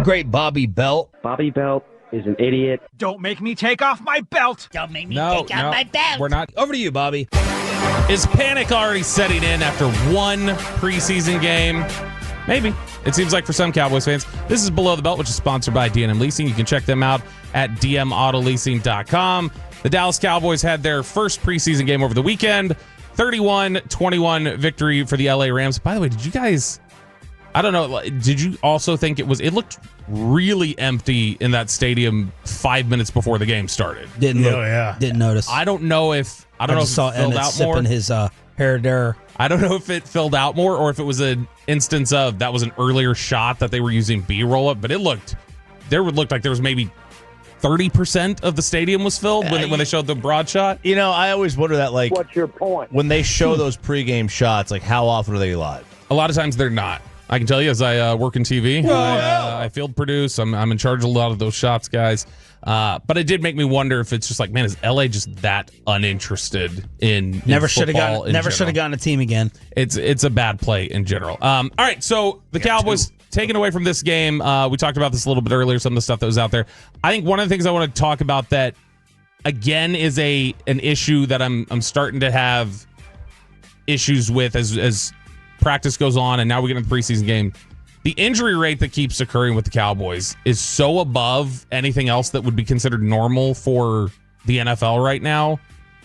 great Bobby Belt. Bobby Belt is an idiot. Don't make me take off my belt. Don't make me take off my belt. We're not. Over to you, Bobby. Is panic already setting in after one preseason game? Maybe. It seems like for some Cowboys fans. This is Below the Belt, which is sponsored by D&M Leasing. You can check them out at dmautoleasing.com. The Dallas Cowboys had their first preseason game over the weekend. 31-21 victory for the LA Rams. By the way, did you guys... I don't know. Did you also think it looked really empty in that stadium 5 minutes before the game started? Didn't notice. I don't know if it saw filled Emmett out sipping more. his hair there. I don't know if it filled out more or if it was an instance of that was an earlier shot that they were using B-roll up, but it looked like there was maybe 30% of the stadium was filled when they showed the broad shot. You know, I always wonder that, like, What's your point? when they show those pregame shots, like, how often are they live? A lot of times they're not. I can tell you, as I work in TV, I field produce. I'm in charge of a lot of those shots, guys. But it did make me wonder if it's just like, man, is LA just that uninterested in Never should have football gotten a team again. It's a bad play in general. All right, so the Cowboys taken away from this game. We talked about this a little bit earlier. Some of the stuff that was out there. I think one of the things I want to talk about that again is an issue that I'm starting to have issues with as practice goes on, and now we get into the preseason game. The injury rate that keeps occurring with the Cowboys is so above anything else that would be considered normal for the NFL right now.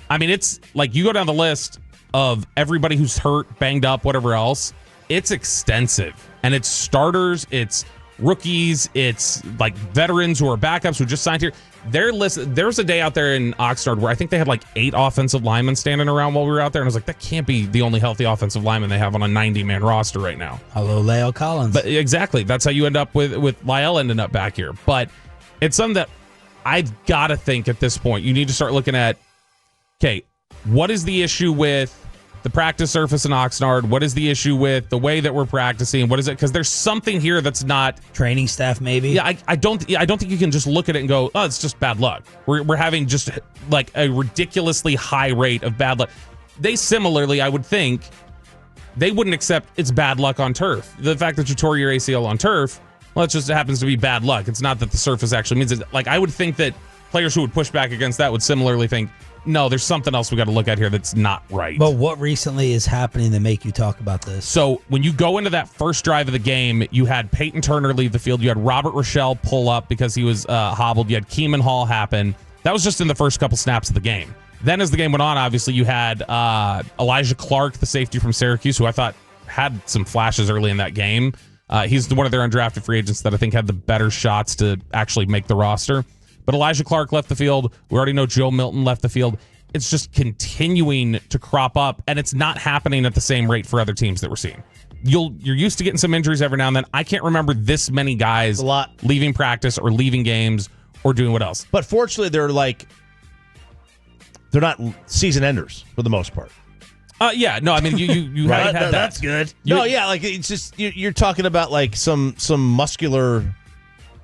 I mean, it's like you go down the list of everybody who's hurt, banged up, whatever else. It's extensive, and it's starters, it's rookies, it's like veterans who are backups who just signed here. There's a day out there in Oxnard where I think they had like 8 offensive linemen standing around while we were out there, and I was like, that can't be the only healthy offensive lineman they have on a 90-man roster right now. Hello, Leo Collins. But exactly, that's how you end up with Lyle ending up back here. But it's something that I've got to think at this point. You need to start looking at, okay, what is the issue with the practice surface in Oxnard? What is the issue with the way that we're practicing? What is it? Because there's something here that's not training staff, maybe. Yeah, I don't think you can just look at it and go, oh, it's just bad luck. We're having just like a ridiculously high rate of bad luck. They similarly, I would think, they wouldn't accept it's bad luck on turf. The fact that you tore your ACL on turf, well, it just happens to be bad luck. It's not that the surface actually means it. Like, I would think that players who would push back against that would similarly think, no, there's something else we got to look at here that's not right. But what recently is happening to make you talk about this? So when you go into that first drive of the game, you had Peyton Turner leave the field. You had Robert Rochelle pull up because he was hobbled. You had Keeman Hall happen. That was just in the first couple snaps of the game. Then as the game went on, obviously, you had Elijah Clark, the safety from Syracuse, who I thought had some flashes early in that game. He's one of their undrafted free agents that I think had the better shots to actually make the roster. But Elijah Clark left the field. We already know Joe Milton left the field. It's just continuing to crop up, and it's not happening at the same rate for other teams that we're seeing. You're used to getting some injuries every now and then. I can't remember this many guys leaving practice or leaving games or doing what else. But fortunately, they're not season enders for the most part. Yeah, no, I mean you right? haven't had that. That's good. Like it's just you're talking about like some muscular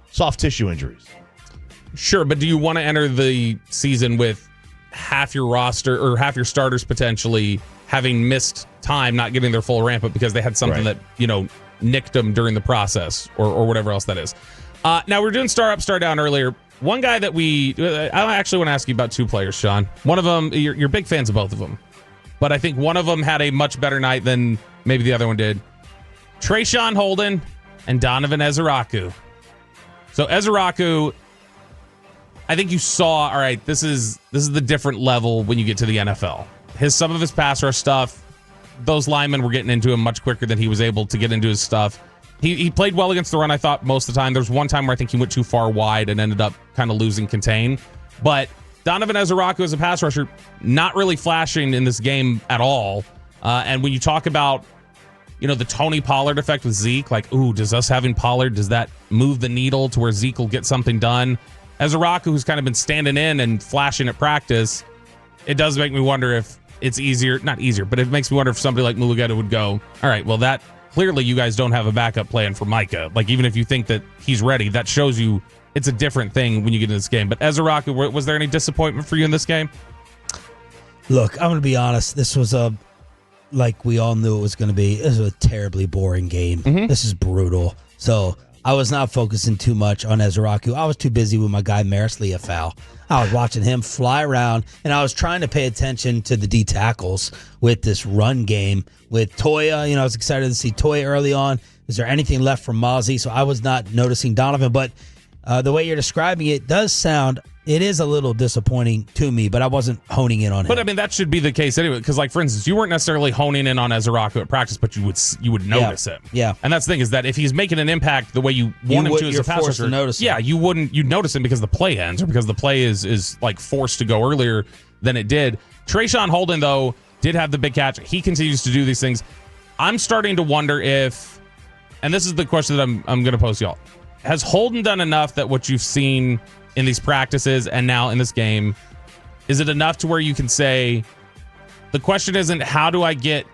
soft tissue injuries. Sure, but do you want to enter the season with half your roster or half your starters potentially having missed time, not getting their full ramp up because they had something that, nicked them during the process or whatever else that is? Now, we're doing star up, star down earlier. One guy that I actually want to ask you about 2 players, Sean. One of them, you're big fans of both of them, but I think one of them had a much better night than maybe the other one did. Traeshon Holden and Donovan Ezaraku. So Ezaraku, I think you saw, all right, this is the different level when you get to the NFL. Some of his pass rush stuff, those linemen were getting into him much quicker than he was able to get into his stuff. He played well against the run, I thought, most of the time. There was one time where I think he went too far wide and ended up kind of losing contain. But Donovan Ezaraku as a pass rusher, not really flashing in this game at all. And when you talk about, the Tony Pollard effect with Zeke, like, ooh, does us having Pollard, does that move the needle to where Zeke will get something done? Ezaraku, who's kind of been standing in and flashing at practice, it does make me wonder if it's not easier, but it makes me wonder if somebody like Mulugeta would go, all right, well, that clearly you guys don't have a backup plan for Micah. Like, even if you think that he's ready, that shows you it's a different thing when you get into this game. But Ezaraku, was there any disappointment for you in this game? Look, I'm going to be honest. This was like we all knew it was going to be. This was a terribly boring game. Mm-hmm. This is brutal. So I was not focusing too much on Ezaraku. I was too busy with my guy Maris Leafau. I was watching him fly around, and I was trying to pay attention to the D tackles with this run game with Toya. I was excited to see Toya early on. Is there anything left from Mozzie? So I was not noticing Donovan, but the way you're describing it does sound. It is a little disappointing to me, but I wasn't honing in on him. But I mean, that should be the case anyway, because, like, for instance, you weren't necessarily honing in on Ezaraku at practice, but you would notice him. Yeah. And that's the thing, is that if he's making an impact the way you want him to as a pass rusher, you'd notice him because the play ends, or because the play is like forced to go earlier than it did. Traeshon Holden, though, did have the big catch. He continues to do these things. I'm starting to wonder if, and this is the question that I'm going to pose to y'all, has Holden done enough that what you've seen in these practices and now in this game, is it enough to where you can say, the question isn't how do I get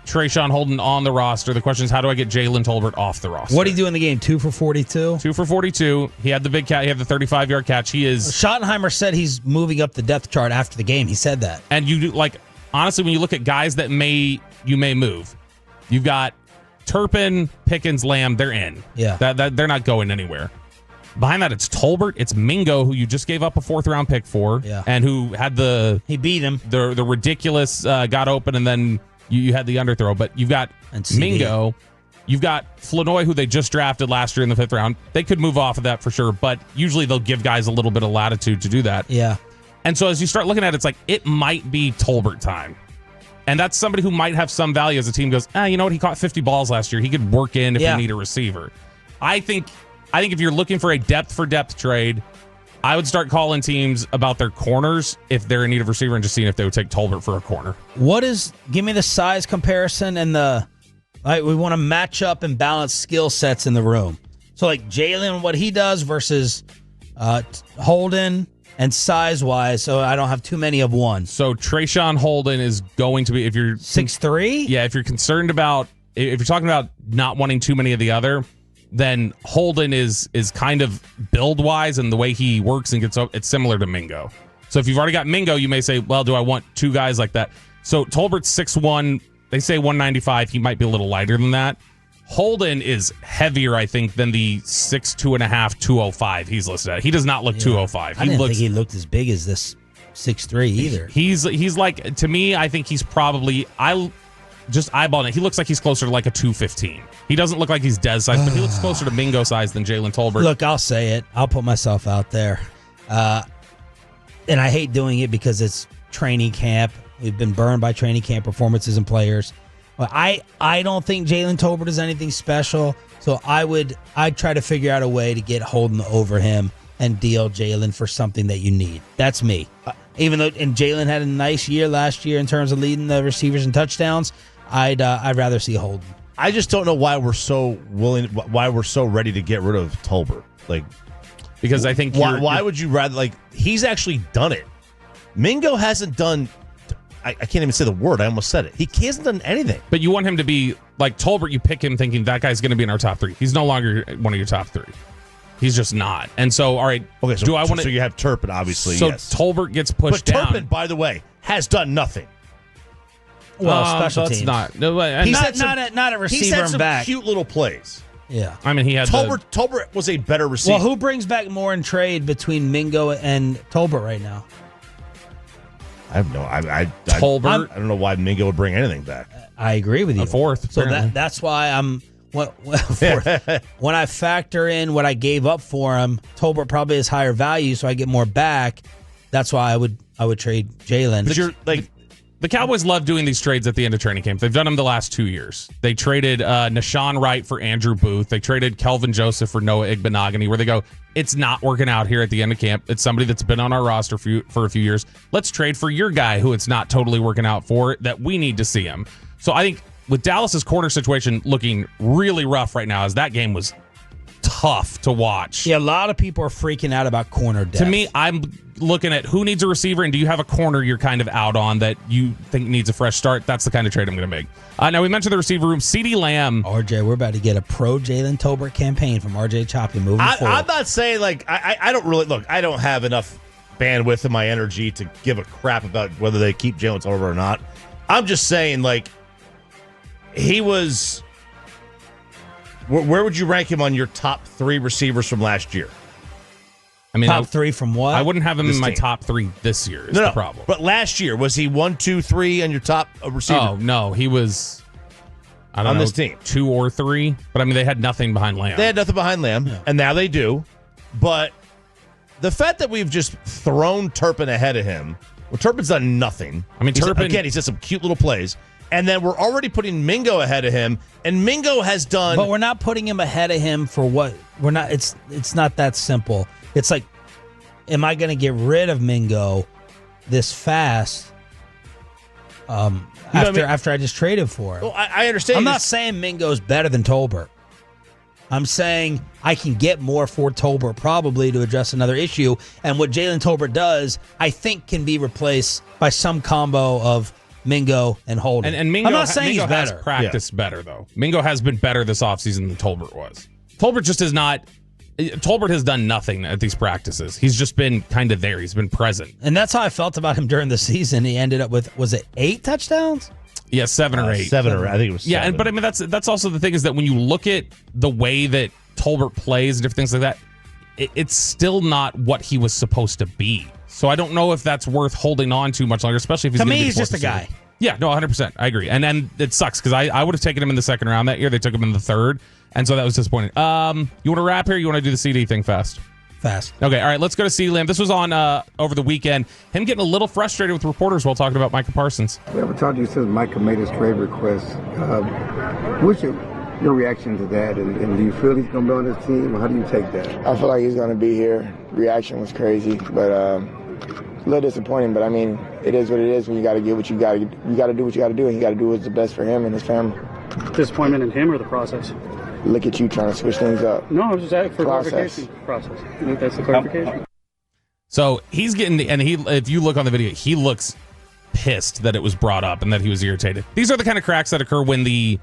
Traeshon Holden on the roster? The question is how do I get Jaylen Tolbert off the roster? What did he do in the game? 2 for 42? 2 for 42. He had the big catch. He had the 35-yard catch. He is... Schottenheimer said he's moving up the depth chart after the game. He said that. And you do, like, honestly, when you look at guys that you may move, you've got Turpin, Pickens, Lamb, they're in. Yeah. That they're not going anywhere. Behind that, it's Tolbert, it's Mingo, who you just gave up a 4th-round pick for, and who had he beat him. The ridiculous got open, and then you had the underthrow. But you've got Mingo, you've got Flanoy, who they just drafted last year in the 5th round. They could move off of that for sure, but usually they'll give guys a little bit of latitude to do that. Yeah. And so as you start looking at it, it's like, it might be Tolbert time. And that's somebody who might have some value as a team goes, you know what, he caught 50 balls last year. He could work in if you need a receiver. I think if you're looking for a depth-for-depth trade, I would start calling teams about their corners if they're in need of receiver and just seeing if they would take Tolbert for a corner. Give me the size comparison and we want to match up and balance skill sets in the room. So like Jalen, what he does versus Holden and size-wise, so I don't have too many of one. So Traeshon Holden is going to be, if you're 6'3"? Yeah, if you're concerned about, if you're talking about not wanting too many of the other, then Holden is kind of build-wise and the way he works and gets up, it's similar to Mingo. So if you've already got Mingo, you may say, well, do I want 2 guys like that? So Tolbert's 6'1", they say 195. He might be a little lighter than that. Holden is heavier, I think, than the 6'2.5", 205 he's listed at. He does not look 205. I didn't think he looked as big as this 6'3" either. He's like, to me, I think he's probably, just eyeballing it, he looks like he's closer to like a 215. He doesn't look like he's Dez size, but he looks closer to Mingo size than Jalen Tolbert. Look, I'll say it. I'll put myself out there. And I hate doing it because it's training camp. We've been burned by training camp performances and players. But I don't think Jaylen Tolbert is anything special, so I'd try to figure out a way to get Holden over him and deal Jalen for something that you need. That's me. Even though Jalen had a nice year last year in terms of leading the receivers and touchdowns, I'd rather see Holden. I just don't know why we're so ready to get rid of Tolbert. Like, because I think why would you rather, like, he's actually done it. Mingo hasn't done. I can't even say the word. I almost said it. He hasn't done anything. But you want him to be like Tolbert. You pick him thinking that guy's going to be in our top 3. He's no longer one of your top 3. He's just not. And so, all right. Okay. So, so you have Turpin, obviously. So yes. Tolbert gets pushed down. But Turpin, by the way, has done nothing. Well, special teams. Not a receiver. He's had some back. cute little plays. Yeah. I mean, he had Tolbert was a better receiver. Well, who brings back more in trade between Mingo and Tolbert right now? I have no. Tolbert. I don't know why Mingo would bring anything back. I agree with you. A 4th. So that's why I'm. When I factor in what I gave up for him, Tolbert probably has higher value, so I get more back. That's why I would trade Jalen. But you're like. The Cowboys love doing these trades at the end of training camp. They've done them the last 2 years. They traded Nashawn Wright for Andrew Booth. They traded Kelvin Joseph for Noah Igbenogany, where they go, it's not working out here at the end of camp. It's somebody that's been on our roster for a few years. Let's trade for your guy who it's not totally working out for, that we need to see him. So I think with Dallas's corner situation looking really rough right now, as that game was tough to watch. Yeah, a lot of people are freaking out about corner depth. To me, I'm looking at who needs a receiver and do you have a corner you're kind of out on that you think needs a fresh start. That's the kind of trade I'm going to make. Now, we mentioned the receiver room. CeeDee Lamb. RJ, we're about to get a pro Jalen Tolbert campaign from RJ Choppy moving forward. I'm not saying, like, I don't really, look, I don't have enough bandwidth in my energy to give a crap about whether they keep Jalen Tolbert or not. I'm just saying, like, he was Where would you rank him on your top 3 receivers from last year? I mean, top 3 from what? I wouldn't have him in my team. top 3 this year. Is the problem? But last year, was he 1, 2, 3 on your top receiver? Oh no, he was. I don't know, this team 2 or 3. But I mean, they had nothing behind Lamb. They had nothing behind Lamb, and now they do. But the fact that we've just thrown Turpin ahead of him, well, Turpin's done nothing. I mean, Turpin again, he's done some cute little plays. And then we're already putting Mingo ahead of him, and Mingo has done. But we're not putting him ahead of him for what we're not. It's not that simple. It's like, am I going to get rid of Mingo this fast? After I just traded for him. Well, I understand. I'm not saying Mingo's better than Tolbert. I'm saying I can get more for Tolbert probably to address another issue. And what Jaylen Tolbert does, I think, can be replaced by some combo of Mingo and Holden. And Mingo, I'm not saying Mingo he's better. has practiced better, though. Mingo has been better this offseason than Tolbert was. Tolbert just is not. Tolbert has done nothing at these practices. He's just been kind of there. He's been present. And that's how I felt about him during the season. He ended up with, was it 8 touchdowns? Yeah, 7 or 8. 7 or 8. I think it was 7. Yeah, but I mean, that's also the thing is that when you look at the way that Tolbert plays and different things like that, it's still not what he was supposed to be. So I don't know if that's worth holding on to much longer, especially if he's To gonna me, be he's the just a fourth guy. receiver. Yeah, no, 100%. I agree. And then it sucks because I would have taken him in the second round that year. They took him in the third. And so that was disappointing. You want to wrap here? Or you want to do the CD thing fast? Fast. Okay, all right, let's go to CD Lamb. This was on over the weekend. Him getting a little frustrated with reporters while talking about Micah Parsons. We haven't talked to you since Micah made his trade request. What's your reaction to that? And do you feel he's going to be on this team? Or how do you take that? I feel like he's going to be here. Reaction was crazy, but a little disappointing. But I mean, it is what it is. When you got to get what you got to, you got to do what you got to do, and you got to do what's the best for him and his family. Disappointment in him or the process? Look at you trying to switch things up. No, I was just asking for Process. clarification. Process. You think that's the clarification? So he's getting, and if you look on the video, he looks pissed that it was brought up and that he was irritated. These are the kind of cracks that occur when the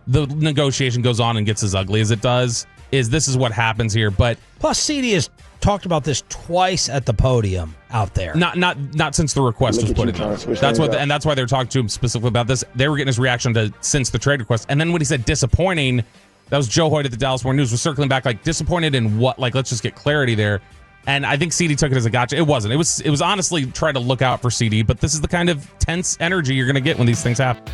negotiation goes on and gets as ugly as it does. This is what happens here. But Plus, CD has talked about this twice at the podium out there. not since the request was put in. That's what, and that's why they're talking to him specifically about this. They were getting his reaction to since the trade request, and then when he said disappointing, that was Joe Hoyt at the Dallas Morning News was circling back like disappointed in what? Like let's just get clarity there. And I think CD took it as a gotcha. It wasn't. It was honestly trying to look out for CD, but this is the kind of tense energy you're going to get when these things happen.